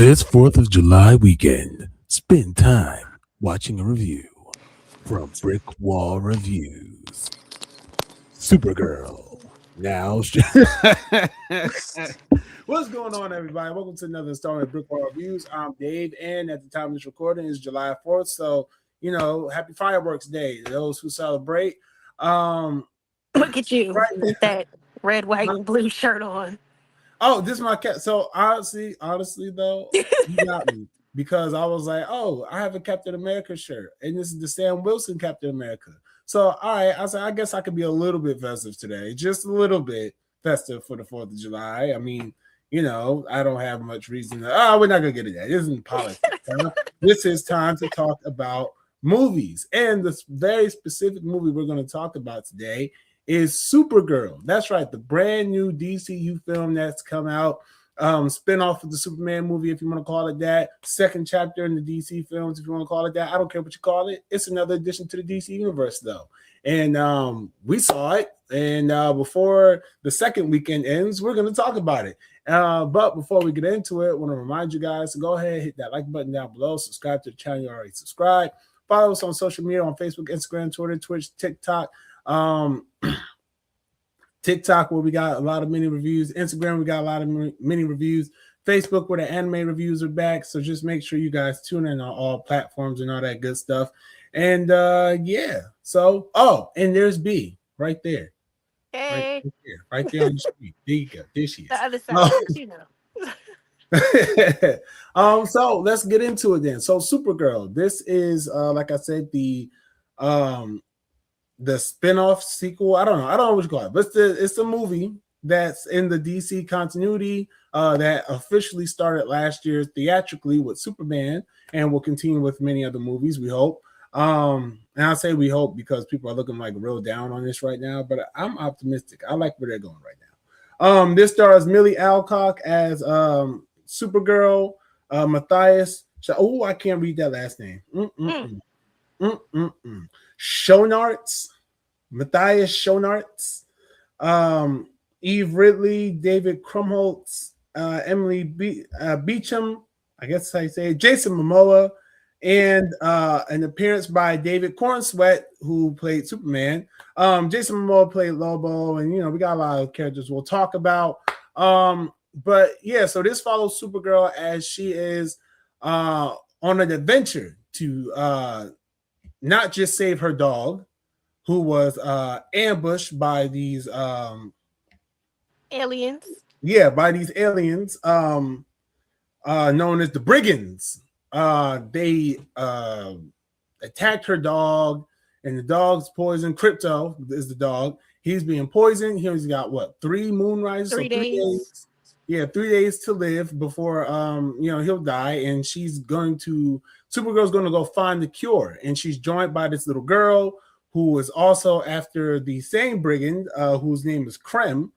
This 4th of July weekend, spend time watching a review from BrickWall Reviews. Supergirl. Now, what's going on, everybody? Welcome to another installment of BrickWall Reviews. I'm Dave, and at the time of this recording is July 4th. So, happy Fireworks Day to those who celebrate. Look at you Right with that red, white, now, and blue shirt on. oh, this is my cat. So honestly though, you got me because I was like, oh, I have a Captain America shirt, and this is the Sam Wilson Captain America. So all right, I said, I guess I could be a little bit festive today, just a little bit festive for the 4th of July. I mean, I don't have much reason to. Oh, we're not gonna get into that. This isn't politics. Huh? This is time to talk about movies, and the very specific movie we're going to talk about today is Supergirl. That's right, the brand new DCU film that's come out, spinoff of the Superman movie, if you want to call it that. Second chapter in the DC films, if you want to call it that. I don't care what you call it. It's another addition to the DC universe, though. And we saw it. And before the second weekend ends, we're going to talk about it. But before we get into it, I want to remind you guys to go ahead, hit that like button down below, subscribe to the channel you already subscribed. Follow us on social media on Facebook, Instagram, Twitter, Twitch, TikTok. TikTok, where we got a lot of mini reviews. Instagram, we got a lot of mini reviews. Facebook, where the anime reviews are back. So just make sure you guys tune in on all platforms and all that good stuff. And yeah, so and there's B right there. Hey, Right there on the screen. There you go. There she is. the other side, So let's get into it then. So Supergirl, this is like I said, the spin-off sequel. I don't know what you call it, but it's a movie that's in the DC continuity that officially started last year theatrically with Superman and will continue with many other movies, we hope. And I say we hope because people are looking like real down on this right now, but I'm optimistic. I like where they're going right now. This stars Millie Alcock as Supergirl, Matthias. I can't read that last name. Shonarts, Matthias Shonarts, Eve Ridley, David Krumholtz, Emily Beecham, I guess I say Jason Momoa, and an appearance by David Cornsweet, who played Superman. Jason Momoa played Lobo, and we got a lot of characters we'll talk about. But yeah, so this follows Supergirl as she is on an adventure to not just save her dog, who was ambushed by these aliens. Yeah, by these aliens known as the Brigands. They attacked her dog, and the dog's poisoned. Crypto is the dog. He's being poisoned. He's got 3 moonrises? 3 days. Yeah, 3 days to live before he'll die, and Supergirl's going to go find the cure, and she's joined by this little girl who is also after the same brigand, whose name is Krem,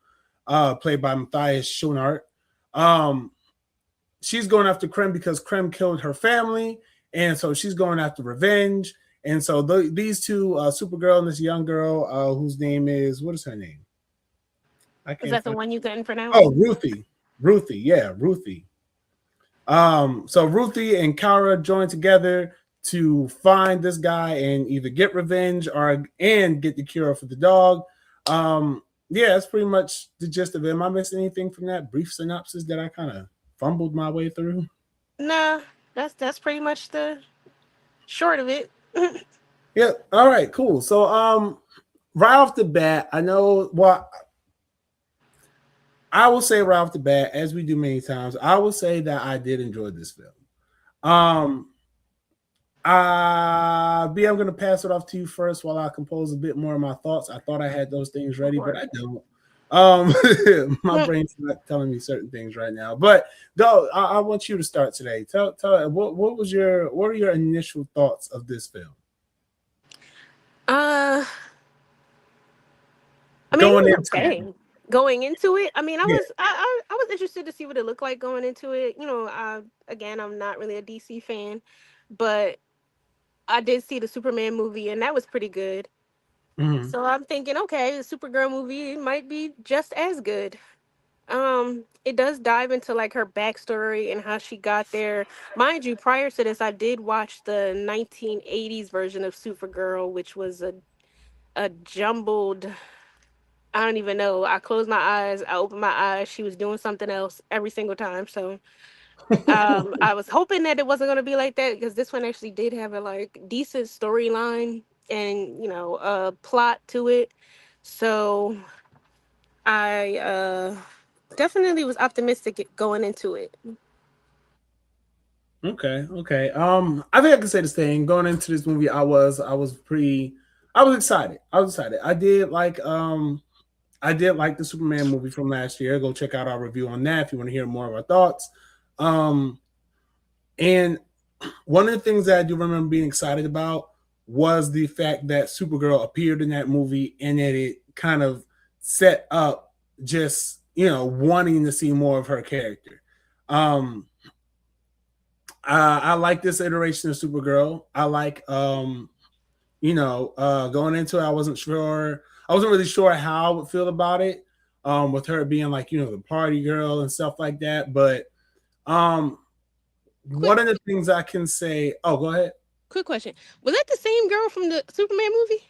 played by Matthias Schoenaert. She's going after Krem because Krem killed her family, and so she's going after revenge. And so these two, Supergirl and this young girl, whose name is, what is her name? Is that the one you couldn't pronounce? Oh, Ruthie. Yeah, Ruthie. So Ruthie and Kara join together to find this guy and either get revenge and get the cure for the dog. Yeah, that's pretty much the gist of it. Am I missing anything from that brief synopsis that I kind of fumbled my way through? Nah, that's pretty much the short of it. Yeah. All right. Cool. So right off the bat, I know what. I will say right off the bat, as we do many times, I will say that I did enjoy this film. I'm going to pass it off to you first while I compose a bit more of my thoughts. I thought I had those things ready, but I don't. My brain's not telling me certain things right now. But though, I want you to start today. Tell what are your initial thoughts of this film? I mean, going into it, I mean, I was interested to see what it looked like going into it. Again, I'm not really a DC fan, but I did see the Superman movie, and that was pretty good. Mm-hmm. So I'm thinking, okay, the Supergirl movie might be just as good. It does dive into like her backstory and how she got there. Mind you, prior to this, I did watch the 1980s version of Supergirl, which was a jumbled. I don't even know. I closed my eyes. I opened my eyes. She was doing something else every single time. So I was hoping that it wasn't gonna be like that because this one actually did have a like decent storyline and a plot to it. So I definitely was optimistic going into it. Okay, okay. I think I can say the same. Going into this movie, I was excited. I was excited. I did like the Superman movie from last year. Go check out our review on that if you want to hear more of our thoughts. Um, and one of the things that I do remember being excited about was the fact that Supergirl appeared in that movie and that it kind of set up just wanting to see more of her character. Um, I like this iteration of Supergirl. I like going into it, I wasn't sure. I wasn't really sure how I would feel about it. With her being like, the party girl and stuff like that. But um Quick, one of the things I can say, oh, go ahead. quick question: was that the same girl from the Superman movie?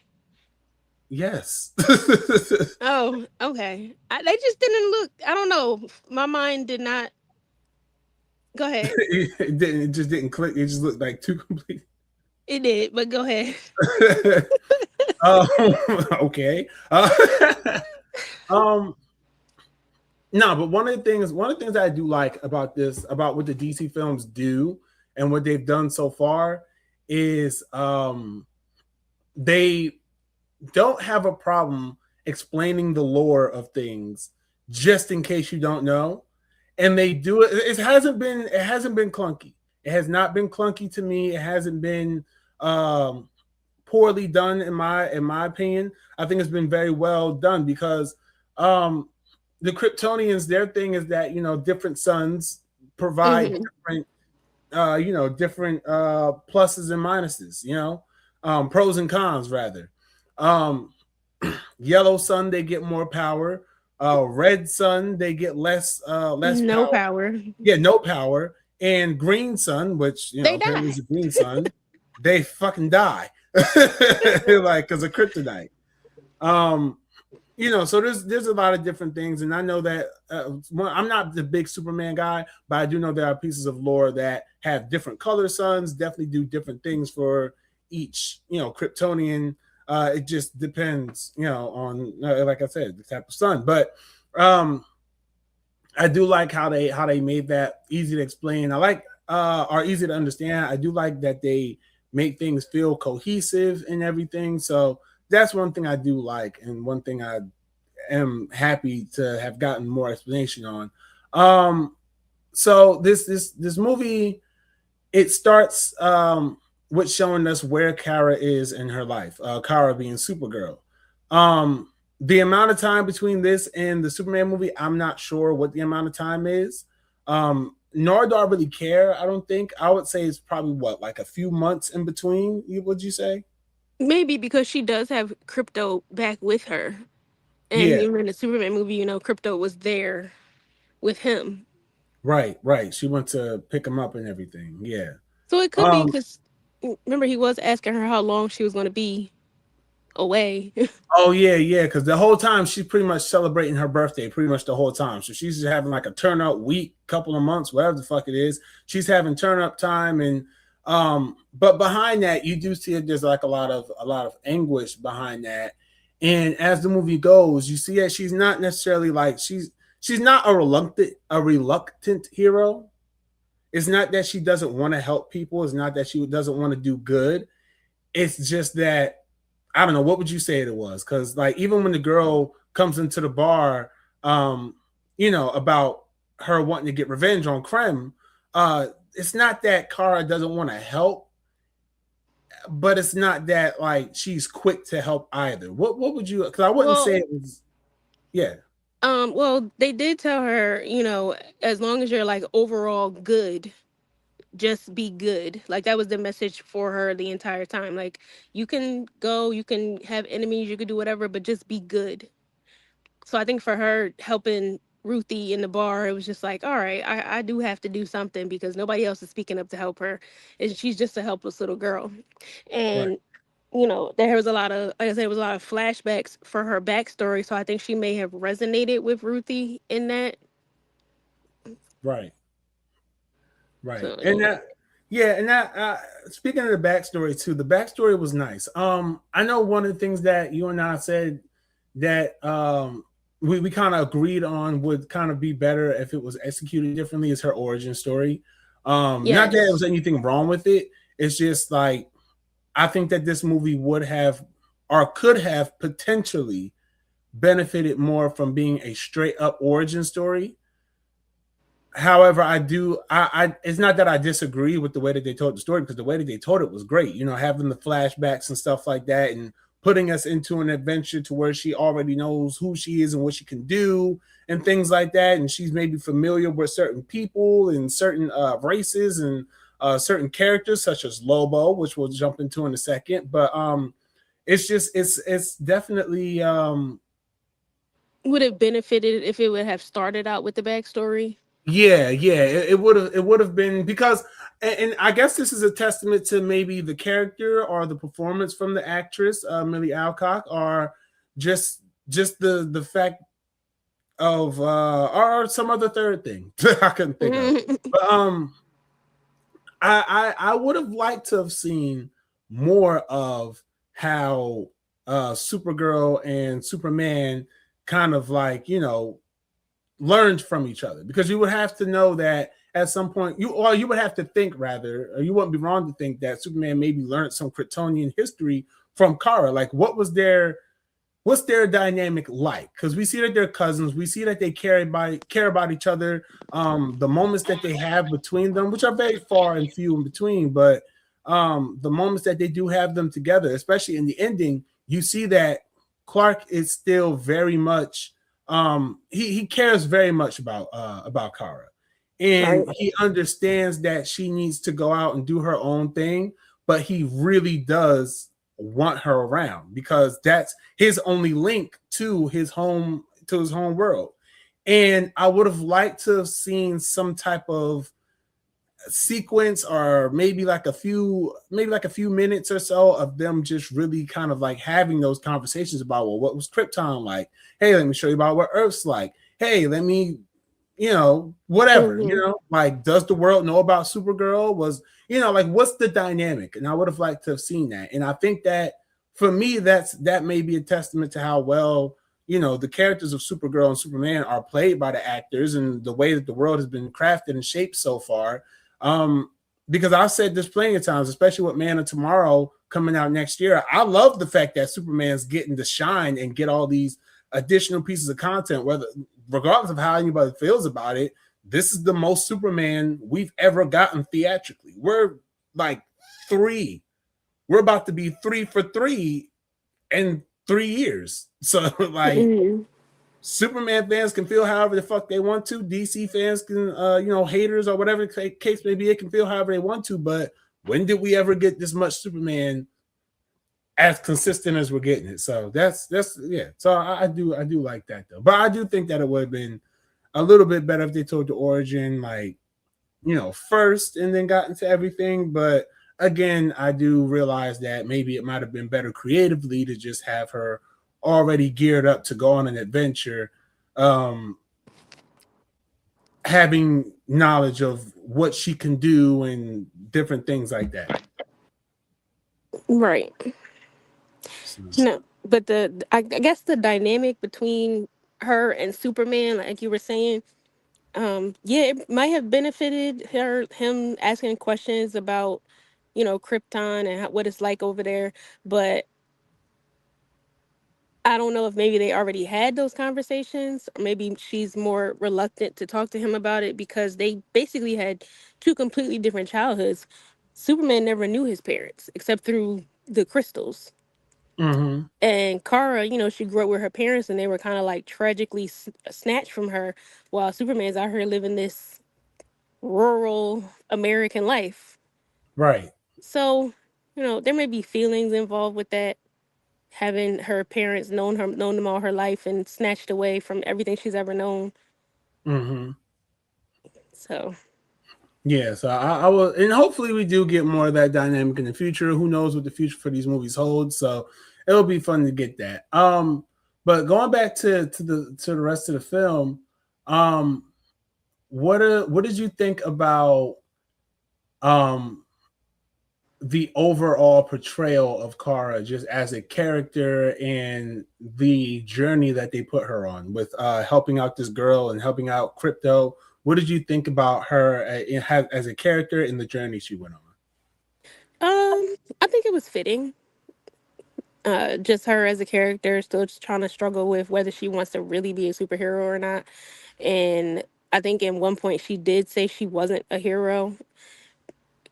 Yes. Oh, okay. They just didn't look. I don't know. My mind did not. Go ahead. It just didn't click. It just looked like two complete. It did, but go ahead. um, okay. Um, no, but one of the things that I do like about this, about what the DC films do and what they've done so far, is they don't have a problem explaining the lore of things just in case you don't know. And they do it. It hasn't been clunky. It has not been clunky to me. It hasn't been poorly done in my opinion. I think it's been very well done because the Kryptonians, their thing is that different suns provide Hmm. different different pluses and minuses. Pros and cons rather. Um, Yellow sun, they get more power. Red sun, they get less No power. power. Yeah, no power. And green sun, which They apparently die. is a green sun, they fucking die, like because of kryptonite. Um, so there's a lot of different things, and I know that I'm not the big Superman guy, but I do know there are pieces of lore that have different color suns, definitely do different things for each Kryptonian. It just depends, on like I said, the type of sun. But um, I do like how they made that easy to explain. I like are easy to understand. I do like that they make things feel cohesive and everything. So that's one thing I do like, and one thing I am happy to have gotten more explanation on. So this movie, it starts with showing us where Kara is in her life. Kara being Supergirl. Um, the amount of time between this and the Superman movie, I'm not sure what the amount of time is. Nor do I really care. I don't think. I would say it's probably what, like a few months in between. Would you say? Maybe because she does have crypto back with her, and Yeah. in the Superman movie, crypto was there with him. Right. Right. She went to pick him up and everything. Yeah. So it could be Um. because remember he was asking her how long she was going to be away. Oh yeah, yeah. Because the whole time she's pretty much celebrating her birthday, pretty much the whole time. So she's just having like a turn up week, couple of months, whatever the fuck it is. She's having turn up time, and but behind that, you do see that there's like a lot of anguish behind that. And as the movie goes, you see that she's not necessarily like she's not a reluctant hero. It's not that she doesn't want to help people. It's not that she doesn't want to do good. It's just that I don't know, what would you say it was? Because like even when the girl comes into the bar, um, about her wanting to get revenge on Krem, it's not that Kara doesn't want to help, but it's not that like she's quick to help either. What would you? Because I wouldn't say Well, it was. Yeah. they did tell her, as long as you're like overall good, just be good. Like that was the message for her the entire time. Like you can go, you can have enemies, you can do whatever, but just be good. So I think for her helping Ruthie in the bar, it was just like, all right, I do have to do something because nobody else is speaking up to help her. And she's just a helpless little girl. Right. And, there was a lot of, like I said, there was a lot of flashbacks for her backstory. So I think she may have resonated with Ruthie in that. Right. Right. So, And that, yeah, and that speaking of the backstory too, the backstory was nice. I know one of the things that you and I said that we kind of agreed on would kind of be better if it was executed differently is her origin story. Not that there was yes. anything wrong with it. It's just like I think that this movie would have or could have potentially benefited more from being a straight up origin story. However, I it's not that I disagree with the way that they told the story because the way that they told it was great. Having the flashbacks and stuff like that and putting us into an adventure to where she already knows who she is and what she can do and things like that. And she's maybe familiar with certain people and certain races and certain characters such as Lobo, which we'll jump into in a second. But it's definitely Would have benefited if it would have started out with the backstory. yeah, it would have been because and I guess this is a testament to maybe the character or the performance from the actress Millie Alcock or just the fact of or some other third thing I couldn't think of. But I would have liked to have seen more of how Supergirl and Superman kind of like, learned from each other because you would have to know that at some point you would have to think rather or you wouldn't be wrong to think that Superman maybe learned some Kryptonian history from Kara. Like what's their dynamic like? Because we see that they're cousins, we see that they care about each other. The moments that they have between them, which are very far and few in between, but the moments that they do have them together, especially in the ending, you see that Clark is still very much he cares very much about Kara. And Right. he understands that she needs to go out and do her own thing, but he really does want her around because that's his only link to his home world. And I would have liked to have seen some type of sequence or maybe like a few minutes or so of them just really kind of like having those conversations about, well, what was Krypton like? Hey, let me show you about what Earth's like. Hey, let me, whatever, Hmm. like, does the world know about Supergirl? Like, what's the dynamic? And I would have liked to have seen that. And I think that for me, that may be a testament to how well, the characters of Supergirl and Superman are played by the actors and the way that the world has been crafted and shaped so far. Um, because I've said this plenty of times, especially with Man of Tomorrow coming out next year. I love the fact that Superman's getting to shine and get all these additional pieces of content, regardless of how anybody feels about it. This is the most Superman we've ever gotten theatrically. We're like three. We're about to be 3 for 3 in 3 years. So like Hmm. Superman fans can feel however the fuck they want to. DC fans can, haters or whatever the case may be, it can feel however they want to. But when did we ever get this much Superman as consistent as we're getting it? So that's yeah. So I do like that though. But I do think that it would have been a little bit better if they told the origin like first and then got into everything. But again, I do realize that maybe it might have been better creatively to just have her already geared up to go on an adventure, um, having knowledge of what she can do and different things like that. Right. So, No, but I guess the dynamic between her and Superman, like you were saying, yeah, it might have benefited him asking questions about, Krypton and what it's like over there. But I don't know if maybe they already had those conversations, or maybe she's more reluctant to talk to him about it because they basically had two completely different childhoods. Superman never knew his parents except through the crystals. mm-hmm. And Kara, she grew up with her parents and they were kind of like tragically snatched from her while Superman's out here living this rural American life. Right. So, there may be feelings involved with that, having her parents known them all her life and snatched away from everything she's ever known. Mm-hmm. So Yeah, so I will, and hopefully we do get more of that dynamic in the future. Who knows what the future for these movies holds? So it'll be fun to get that. But going back to the rest of the film, um, what did you think about um the overall portrayal of Kara just as a character and the journey that they put her on with helping out this girl and helping out Crypto? What did you think about her as a character in the journey she went on? I think it was fitting. Just her as a character, still just trying to struggle with whether she wants to really be a superhero or not. And I think in one point she did say she wasn't a hero.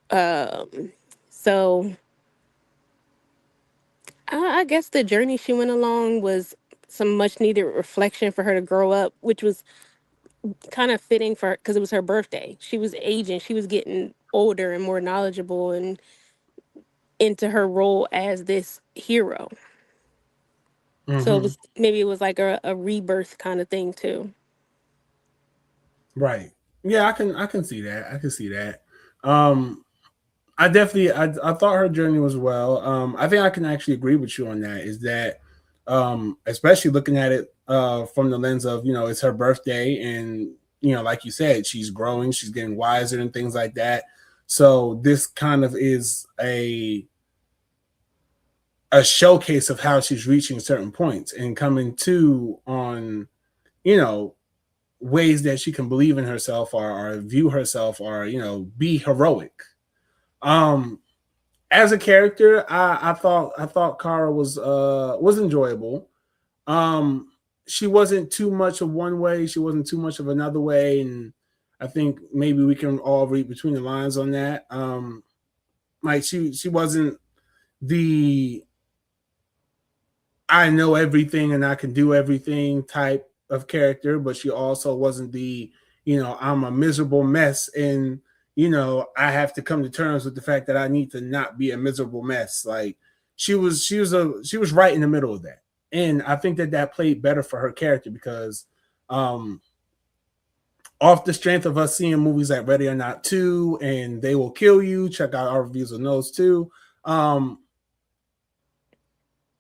Um, so I guess the journey she went along was some much needed reflection for her to grow up, which was kind of fitting for her because it was her birthday. She was aging, she was getting older and more knowledgeable and into her role as this hero. So it Mm-hmm. was maybe it was like a rebirth kind of thing too. Right. Yeah, I can see that. I can see that. Um, I definitely I thought her journey was well. I think I can actually agree with you on that. Is that especially looking at it from the lens of it's her birthday and like you said she's growing, she's getting wiser and things like that. So this kind of is a showcase of how she's reaching certain points and coming to on you know ways that she can believe in herself or view herself or be heroic. Um, as a character, I thought Kara was enjoyable. Um, she wasn't too much of one way, she wasn't too much of another way, and I think maybe we can all read between the lines on that. Like she wasn't the I know everything and I can do everything type of character, but she also wasn't the, I'm a miserable mess and, I have to come to terms with the fact that I need to not be a miserable mess. Like she was right in the middle of that. And I think that played better for her character because um off the strength of us seeing movies like Ready or Not 2 and They Will Kill You, check out our reviews on those too. Um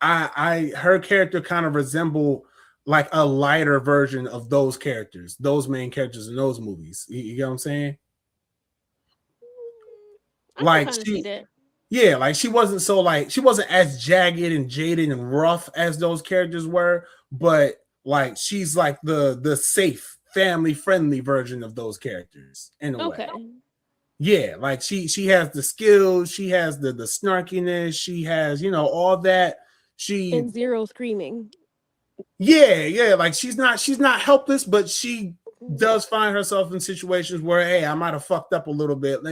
her character kind of resemble like a lighter version of those characters, those main characters in those movies. You get what I'm saying? I can Like kind of see she, that. yeah, like she wasn't as jagged and jaded and rough as those characters were, but like she's like the safe, family friendly version of those characters in a way. Okay. Yeah, like she has the skills, she has the snarkiness, she has all that. She And Zero screaming. Yeah, like she's not helpless, but she does find herself in situations where, hey, I might have fucked up a little bit.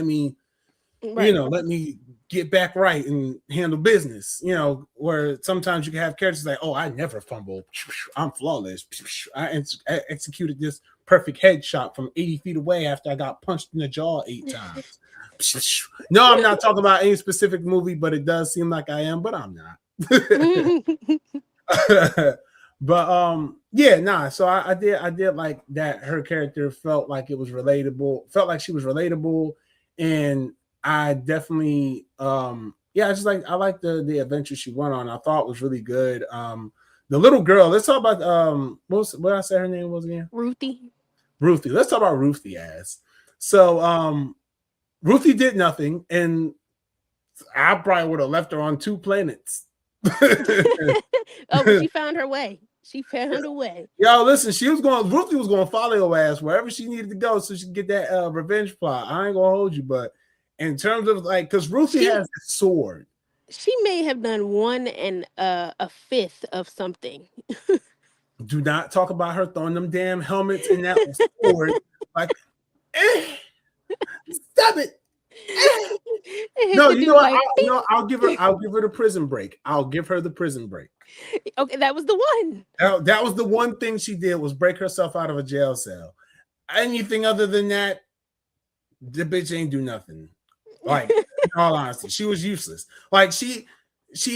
Right. Let me get back right and handle business. Where sometimes you can have characters like, oh, I never fumble. I'm flawless. I executed this perfect headshot from 80 feet away after I got punched in the jaw 8 times. No, I'm not talking about any specific movie, but it does seem like I am, but I'm not. But yeah, nah, so I did like that her character felt like it was relatable, felt like she was relatable, and I definitely yeah, I like the adventure she went on. I thought was really good. The little girl, let's talk about what I say her name was again? Ruthie. Ruthie. Let's talk about Ruthie as. So Ruthie did nothing, and I probably would have left her on 2 planets. Oh, but she found her way. She found a way. Yo, listen, Ruthie was going to follow your ass wherever she needed to go so she could get that revenge plot. I ain't going to hold you, but in terms of like, because Ruthie She has a sword. she may have done one and a fifth of something. Do not talk about her throwing them damn helmets and that sword. Like, eh, stop it. Eh. It had No, to you know do what? like I'll give her the prison break. I'll give her the prison break. okay, that was the one. That was the one thing she did was break herself out of a jail cell. Anything other than that, the bitch ain't do nothing. Like, in all honesty, she was useless. Like she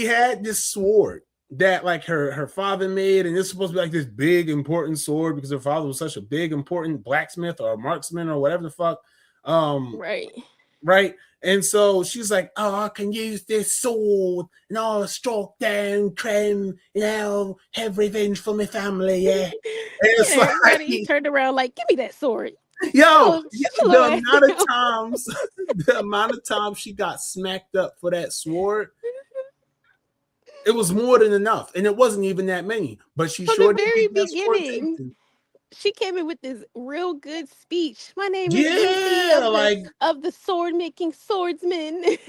had this sword that like her father made, and it's supposed to be like this big important sword because her father was such a big important blacksmith or marksman or whatever the fuck. Right. Right. And so she's like, "Oh, I can use this sword and I'll stroke down Creme and I'll have revenge for my family." Yeah. And it's Yeah, everybody like, turned around like, give me that sword. yo, Chill the away. amount of times, the amount of times she got smacked up for that sword, it was more than enough. And it wasn't even that many, but she From the sure did very get that sword beginning, taken. she came in with this real good speech. My name is Ruthie Yeah, like, of the sword making swordsman, and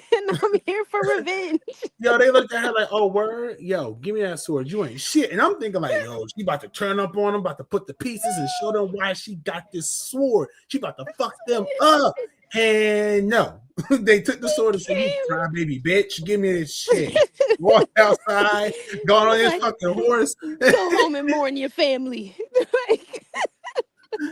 I'm here for revenge. yo, they looked at her like, "Oh, word, yo, give me that sword. You ain't shit." And I'm thinking like, "Yo, she about to turn up on them, about to put the pieces and show them why she got this sword. She about to fuck them up." And no, they took the sword and said, "You crybaby bitch, give me this shit." Walked outside, gone on his Like, fucking horse. go home and mourn your family. Like,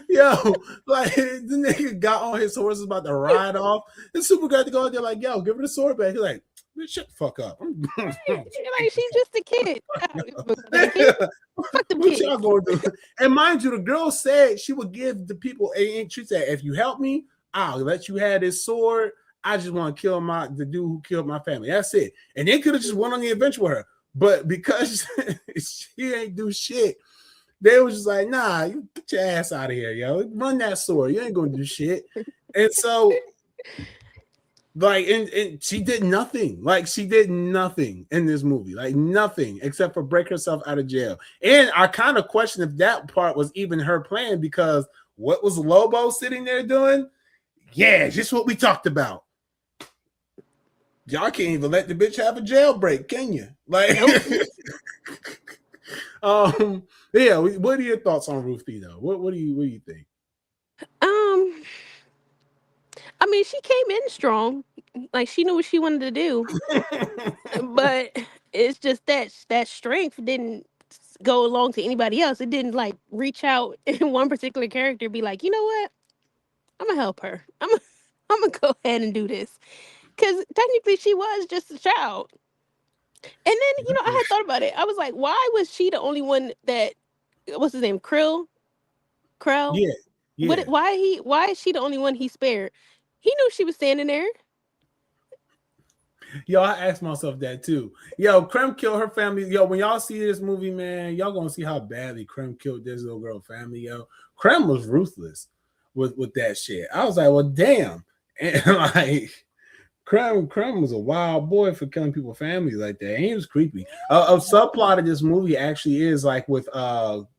Yo, like the nigga got on his horse, was about to ride off. And Supergirl had to go out there like, "Yo, give her the sword back." He's like, "Bitch, shut the fuck up." like she's just a kid. Like, fuck them What kids. y'all going to do? And mind you, the girl said she would give the people. She said, "If you help me, I'll let you have this sword. I just want to kill the dude who killed my family. That's it." And they could have just went on the adventure with her, but because she ain't do shit, they was just like, "Nah, you get your ass out of here, yo. Run that sword. You ain't gonna do shit." And so, like, and she did nothing. Like, she did nothing in this movie. Like, nothing except for break herself out of jail. And I kind of question if that part was even her plan, because what was Lobo sitting there doing? Yeah, just what we talked about. Y'all can't even let the bitch have a jailbreak, can you? Like, Nope. Yeah. What are your thoughts on Ruthie though? What do you think? I mean, she came in strong. Like she knew what she wanted to do, but it's just that strength didn't go along to anybody else. It didn't like reach out in one particular character, be like, you know what? I'm gonna help her. I'm gonna go ahead and do this because technically she was just a child. And then I had thought about it. I was like, why was she the only one that what's his name? Krell? Yeah, yeah. Why is she the only one he spared? He knew she was standing there. Yo, I asked myself that too. Yo, Krem killed her family. Yo, when y'all see this movie, man, y'all gonna see how badly Krem killed this little girl family. Yo, Krem was ruthless with that shit. I was like, well, damn. And like, Krem was a wild boy for killing people's families like that. And he was creepy. A subplot of this movie actually is like with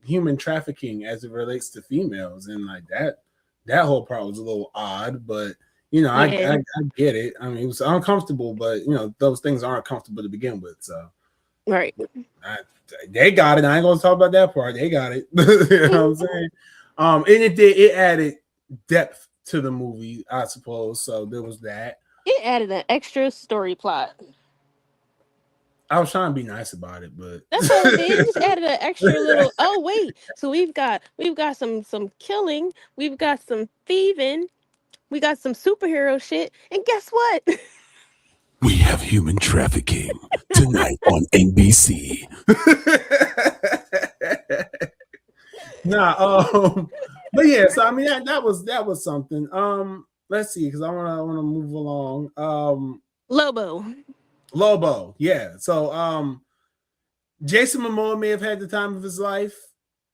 human trafficking as it relates to females, and like that whole part was a little odd, but I get it. I mean, it was uncomfortable, but those things aren't comfortable to begin with. So, Right. They got it. I ain't gonna talk about that part. They got it. You know what I'm saying? And it added depth to the movie, I suppose. So there was that. It added an extra story plot. I was trying to be nice about it, but That's all it did. It just added an extra little. Oh wait, so we've got some killing, we've got some thieving, we got some superhero shit, and guess what? We have human trafficking tonight on NBC. But yeah, so I mean that was something. Let's see, because I wanna move along. Lobo, yeah. So Jason Momoa may have had the time of his life,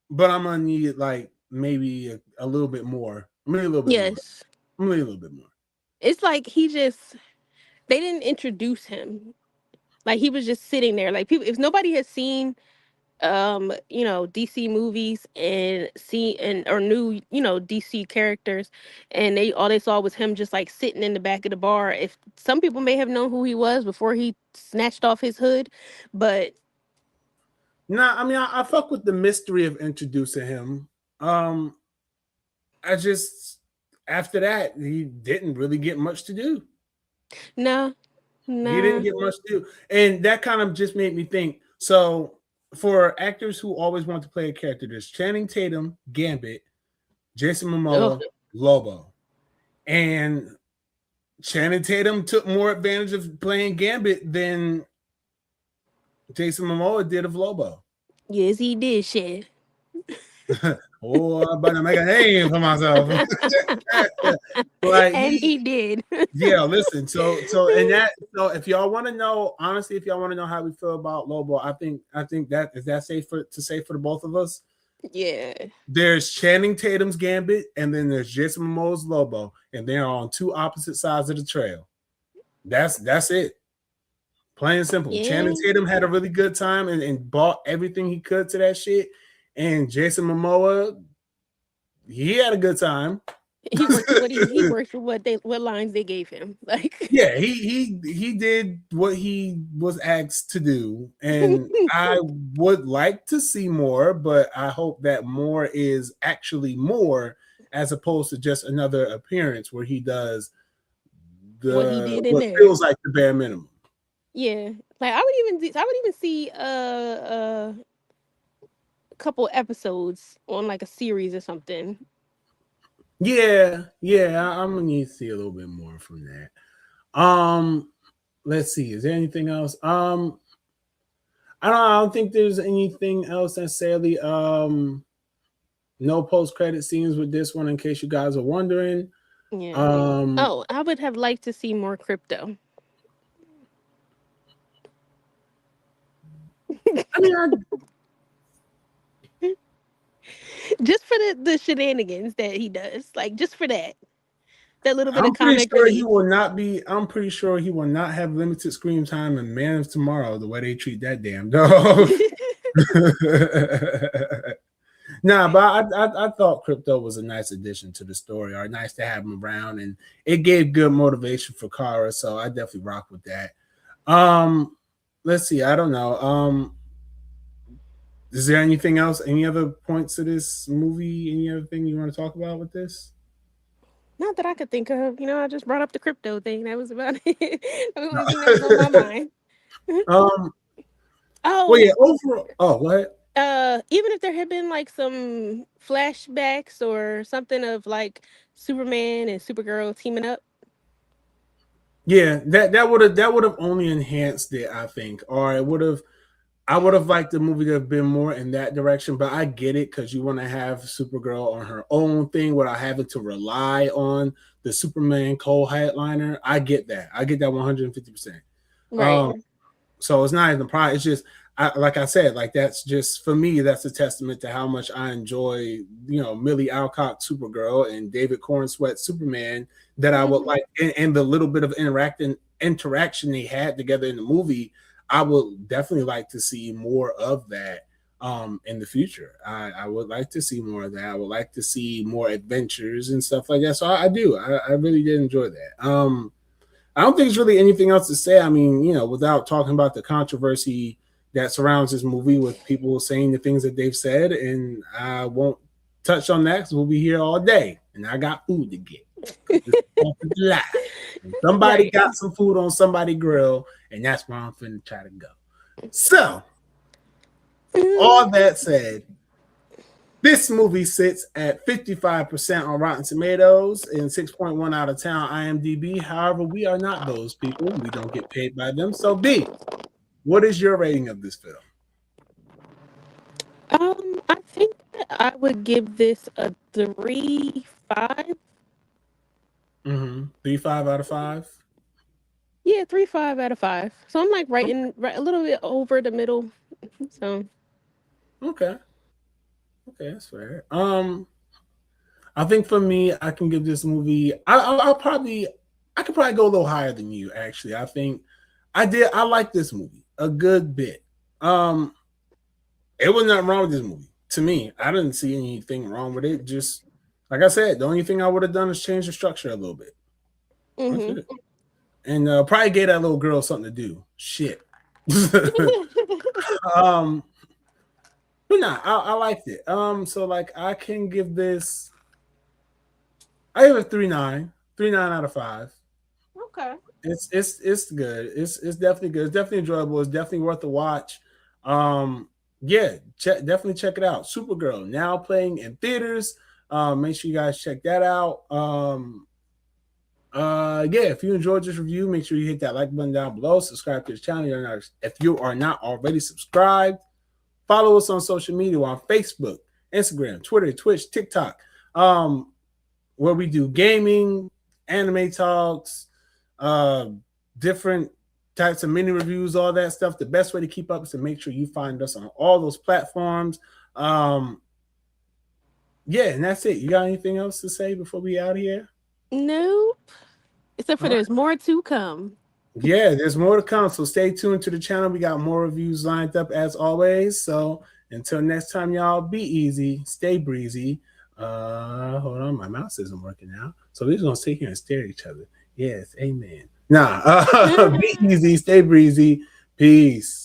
but I'm gonna need like maybe a little bit more. Maybe a little bit Yes. more. Maybe a little bit more. It's like they didn't introduce him. Like he was just sitting there. Like people, if nobody has seen DC movies and or knew DC characters, and all they saw was him just like sitting in the back of the bar. If some people may have known who he was before he snatched off his hood, but nah, I mean I fuck with the mystery of introducing him. I just after that he didn't really get much to do. no. He didn't get much to do, and that kind of just made me think. So for actors who always want to play a character, there's Channing Tatum, Gambit, Jason Momoa, Lobo. And Channing Tatum took more advantage of playing Gambit than Jason Momoa did of Lobo. Yes, he did, shit. Oh, I'm about to make a name for myself. Like And he did. yeah, listen. So if y'all want to know, honestly, if y'all want to know how we feel about Lobo, I think that is that safe to say for the both of us. Yeah. There's Channing Tatum's Gambit, and then there's Jason Momoa's Lobo, and they're on two opposite sides of the trail. That's it. Plain and simple. Yeah. Channing Tatum had a really good time and bought everything he could to that shit. And Jason Momoa, he had a good time. He worked with what lines they gave him. Like Yeah, he did what he was asked to do, and I would like to see more, but I hope that more is actually more as opposed to just another appearance where he does what he did in what there. feels like the bare minimum. Yeah. Like I would even see a couple episodes on like a series or something. Yeah, I'm gonna need to see a little bit more from that. Let's see. Is there anything else? I don't think there's anything else necessarily. No post credit scenes with this one, in case you guys are wondering. Yeah. I would have liked to see more crypto. I mean, just for the shenanigans that he does, like just for that little bit I'm of comic pretty sure relief. he will not be. I'm pretty sure he will not have limited screen time in Man of Tomorrow. The way they treat that damn dog. Nah, but I thought Crypto was a nice addition to the story, or nice to have him around, and it gave good motivation for Kara. So I definitely rock with that. Let's see. I don't know. Is there anything else? Any other points to this movie? Any other thing you want to talk about with this? Not that I could think of. I just brought up the crypto thing. That was about it. The only thing that was on my mind. Well, yeah. Overall, what? Even if there had been like some flashbacks or something of like Superman and Supergirl teaming up. Yeah, that would have only enhanced it, I think, or it would have. I would have liked the movie to have been more in that direction, but I get it because you want to have Supergirl on her own thing without having to rely on the Superman co-headliner. I get that. I get that 150%. Right. So it's not even the problem. It's just, like I said, like that's just for me. That's a testament to how much I enjoy, Millie Alcock Supergirl and David Cornsweet Superman. That I would like, and the little bit of interaction they had together in the movie. I would definitely like to see more of that in the future. I would like to see more of that. I would like to see more adventures and stuff like that. So I do. I really did enjoy that. I don't think there's really anything else to say. I mean, without talking about the controversy that surrounds this movie with people saying the things that they've said, and I won't touch on that because we'll be here all day, and I got food to get. Somebody got some food on somebody's grill, and that's where I'm finna try to go. So, all that said, this movie sits at 55% on Rotten Tomatoes and 6.1 out of 10 on IMDb. However, we are not those people. We don't get paid by them. So, B, what is your rating of this film? I think that I would give this a 3.5. 3.5 out of 5. Yeah, 3.5 out of 5. So I'm like right a little bit over the middle. So okay, that's fair. I think for me, I can give this movie. I could probably go a little higher than you. Actually, I think I like this movie a good bit. It was nothing wrong with this movie. To me, I didn't see anything wrong with it. Just like I said, the only thing I would have done is change the structure a little bit. And probably gave that little girl something to do. Shit. But nah, I liked it. So like I can give this. I give it 3.9 out of 5. Okay. It's good. It's definitely good. It's definitely enjoyable. It's definitely worth a watch. Yeah, definitely check it out. Supergirl now playing in theaters. Make sure you guys check that out. Yeah, if you enjoyed this review, make sure you hit that like button down below. Subscribe to the channel. If you are not already subscribed, follow us on social media on Facebook, Instagram, Twitter, Twitch, TikTok, where we do gaming, anime talks, different types of mini reviews, all that stuff. The best way to keep up is to make sure you find us on all those platforms. Yeah, and that's it. You got anything else to say before we out here? Nope. Except for there's more to come. Yeah, there's more to come. So stay tuned to the channel. We got more reviews lined up as always. So until next time, y'all, be easy, stay breezy. Hold on, my mouse isn't working now. So we're just gonna sit here and stare at each other. Yes, amen. Nah, be easy, stay breezy. Peace.